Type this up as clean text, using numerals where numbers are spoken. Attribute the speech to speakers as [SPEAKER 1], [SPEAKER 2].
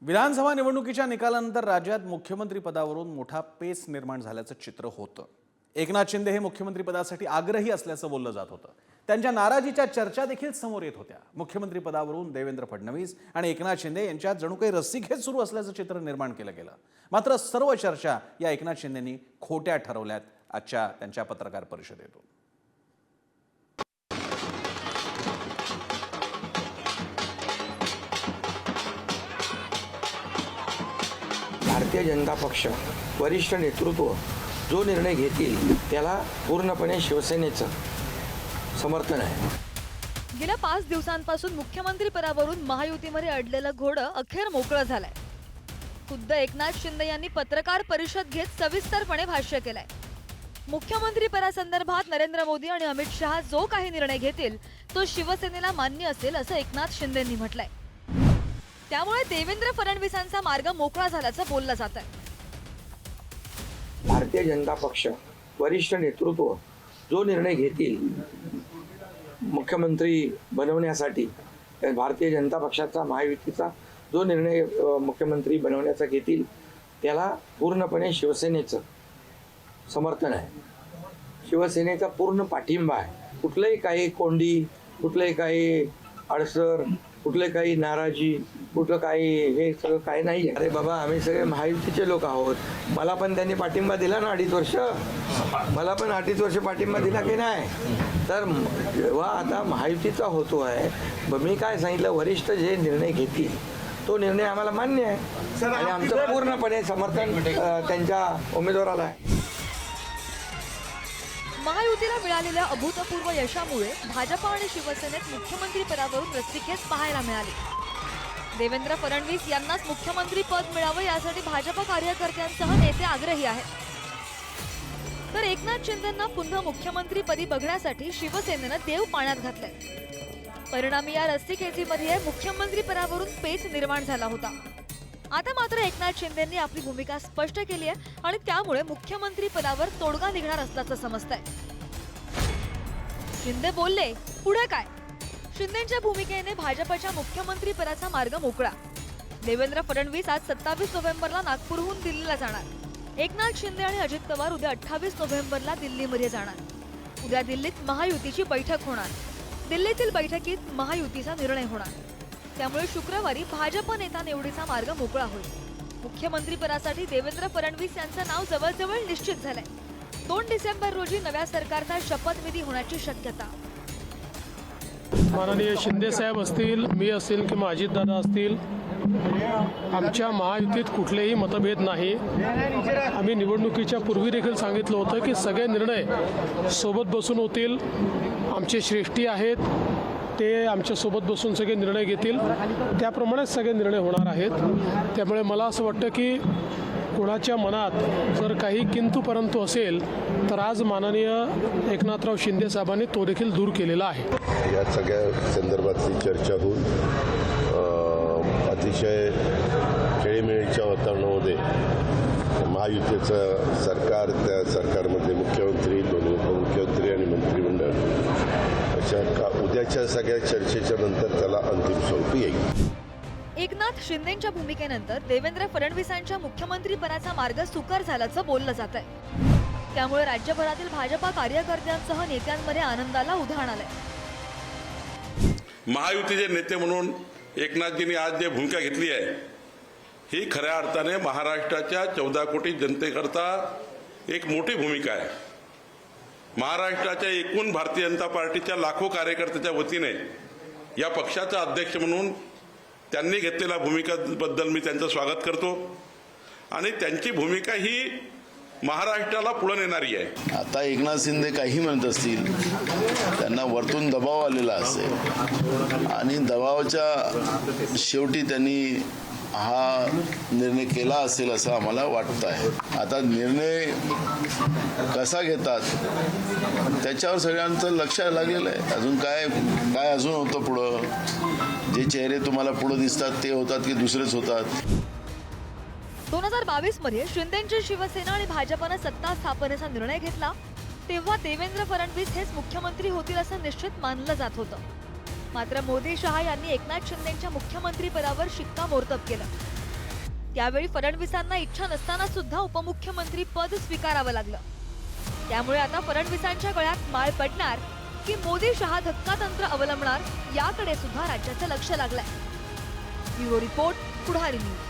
[SPEAKER 1] विधानसभा निवडणुकीच्या निकालानंतर राज्यात मुख्यमंत्री पदावरून मोठा पेच निर्माण झाल्याचं चित्र होतं। एकनाथ शिंदे हे मुख्यमंत्री पदासाठी आग्रही असल्याचं बोललं जात होतं। त्यांच्या नाराजीच्या चर्चा देखील समोर येत होत्या। मुख्यमंत्री पदावरून देवेंद्र फडणवीस आणि एकनाथ शिंदे यांच्यात जणू काही रस्सीखेच सुरू असल्याचं चित्र निर्माण केलं गेलं। मात्र सर्व चर्चा या एकनाथ शिंदेंनी खोट्या ठरवल्यात आजच्या त्यांच्या पत्रकार परिषदेतून।
[SPEAKER 2] भारतीय जनता पक्ष वरिष्ठ नेतृत्व जो निर्णय घेतील त्याला पूर्णपणे शिवसेनेचं समर्थन आहे।
[SPEAKER 3] गेल्या 5 दिवसांपासून मुख्यमंत्री पदावरून महायुतीमध्ये अडलेलं घोडं अखेर मोकळं झालंय। खुद्द एकनाथ शिंदे यांनी पत्रकार परिषद घेत सविस्तरपणे भाष्य केलंय। मुख्यमंत्री पदासंदर्भात नरेंद्र मोदी आणि अमित शहा जो काही निर्णय घेतील तो शिवसेनेला मान्य असेल असं एकनाथ शिंदेंनी म्हटलंय। त्यामुळे देवेंद्र फडणवीसांचा मार्ग मोकळा झाल्याचं बोललं जात आहे।
[SPEAKER 2] भारतीय जनता पक्ष वरिष्ठ नेतृत्व जो निर्णय घेतील मुख्यमंत्री बनवण्यासाठी, भारतीय जनता पक्षाचा महायुतीचा जो निर्णय मुख्यमंत्री बनवण्याचा घेतील त्याला पूर्णपणे शिवसेनेचं समर्थन आहे। शिवसेनेचा पूर्ण पाठिंबा आहे। कुठलंही काही कोंडी, कुठलंही काही अडसर, कुठले काही नाराजी, कुठलं काही हे सगळं काही नाही आहे। अरे बाबा, आम्ही सगळे महायुतीचे लोक आहोत। मला पण त्यांनी पाठिंबा दिला ना 2.5 वर्ष, मला पण 2.5 वर्ष पाठिंबा दिला की नाही। तर जेव्हा आता महायुतीचा होतो आहे, मी काय सांगितलं, वरिष्ठ जे निर्णय घेतील तो निर्णय आम्हाला मान्य आहे आणि आमचं पूर्णपणे समर्थन त्यांच्या उमेदवाराला आहे।
[SPEAKER 3] महायुतीला मिळालेल्या अभूतपूर्व यशामुळे भाजप आणि शिवसेनेत मुख्यमंत्री पदावरून रस्सीखेच पाहायला मिळाली। देवेंद्र फडणवीस यांनाच मुख्यमंत्री पद मिळावं यासाठी भाजप कार्यकर्त्यांसह नेते आग्रही आहेत। तर एकनाथ शिंदेंना पुन्हा मुख्यमंत्रीपदी बघण्यासाठी शिवसेनेनं देव पाण्यात घातलंय। परिणामी या रस्सीखेचीमध्ये मुख्यमंत्री पदावरून पेच निर्माण झाला होता। आता मात्र एकनाथ शिंदेंनी आपली भूमिका स्पष्ट केली आहे आणि त्यामुळे मुख्यमंत्री पदावर तोडगा निघणार असल्याचं समजतंय। शिंदे बोलले, पुढे काय? शिंदेंच्या भूमिकेने भाजपच्या मुख्यमंत्री पदाचा मार्ग मोकळा। देवेंद्र फडणवीस आज 27 नोव्हेंबरला नागपूरहून दिल्लीला जाणार। एकनाथ शिंदे आणि अजित पवार उद्या 28 नोव्हेंबरला दिल्लीमध्ये जाणार। उद्या दिल्लीत महायुतीची बैठक होणार। दिल्लीतील बैठकीत महायुतीचा निर्णय होणार। त्यामुळे शुक्रवारी भाजप नेता निवडीचा मार्ग मोकळा होईल। मुख्यमंत्री पदासाठी देवेंद्र फडणवीस यांचं नाव जवळजवळ निश्चित झालंय। 2 डिसेंबर रोजी नव्या सरकारचा शपथविधी होण्याची शक्यता।
[SPEAKER 4] माननीय शिंदे साहेब असतील, मी असेल किंवा अजितदादा असतील, आमच्या महायुतीत कुठलेही मतभेद नाही। आम्ही निवडणुकीच्या पूर्वी देखील सांगितलं होतं की सगळे निर्णय सोबत बसून होतील। आमचे श्रेष्ठी आहेत, ते आमच्यासोबत बसून सगळे निर्णय घेतील, त्याप्रमाणेच सगळे निर्णय होणार आहेत। त्यामुळे मला असं वाटतं की कोणाच्या मनात जर काही किंतु परंतु असेल तर आज माननीय एकनाथराव शिंदे साहेबांनी तो देखील दूर केलेला आहे।
[SPEAKER 5] या सगळ्या संदर्भातली चर्चा होऊन अतिशय खेळीमेळीच्या वातावरणामध्ये महायुतीचं सरकार, त्या सरकारमध्ये मुख्यमंत्री, 2 उपमुख्यमंत्री आणि मंत्रिमंडळ अशा उद्याच्या सगळ्या चर्चेच्या नंतर त्याला अंतिम स्वरूप येईल।
[SPEAKER 3] एकनाथ शिंदेंच्या भूमिकेनंतर देवेंद्र फडणवीसांच्या मुख्यमंत्री पदाचा मार्ग सुकर झाल्याचं बोललं जात आहे। त्यामुळे राज्यभरातील भाजपा कार्यकर्त्यांसह नेत्यांमध्ये आनंदाला उधाण आलंय।
[SPEAKER 6] महायुतीचे नेते म्हणून एकनाथजींनी आज जे भूमिका घेतली आहे ही खऱ्या अर्थाने महाराष्ट्राच्या 14 कोटी जनतेकरता एक मोठी भूमिका आहे। महाराष्ट्राच्या एकूण भारतीय जनता पार्टीच्या लाखो कार्यकर्त्याच्या वतीने या पक्षाचा अध्यक्ष म्हणून त्यांनी घेतलेल्या भूमिकेबद्दल मी त्यांचं स्वागत करतो आणि त्यांची भूमिका ही महाराष्ट्राला पुढे नेणारी आहे।
[SPEAKER 7] आता एकनाथ शिंदे काही म्हणत असतील, त्यांना वरतून दबाव आलेला असेल आणि दबावाच्या शेवटी त्यांनी हा निर्णय केला असेल असं आम्हाला वाटतं आहे। आता निर्णय कसा घेतात त्याच्यावर सगळ्यांचं लक्ष लागलेलं आहे। अजून काय अजून होतं पुढं, जे चेहरे तुम्हाला पुढे दिसतात ते होतात की दुसरेच होतात।
[SPEAKER 3] 2022 मध्ये शिंदेंची शिवसेना आणि भाजपनं सत्ता स्थापनेचा निर्णय घेतला तेव्हा देवेंद्र फडणवीस हेच मुख्यमंत्री होतील असं निश्चित मानलं जात होतं। मात्र मोदी शहा यांनी एकनाथ शिंदेंच्या मुख्यमंत्री पदावर शिक्कामोर्तब केलं। त्यावेळी फडणवीसांना इच्छा नसताना सुद्धा उपमुख्यमंत्री पद स्वीकारावं लागलं. त्यामुळे आता फडणवीसांच्या गळ्यात माळ पडणार की मोदी शहा धक्कातंत्र अवलंबणार याकडे सुद्धा राज्याचं लक्ष लागलंय. ब्युरो रिपोर्ट, पुढारी न्यूज.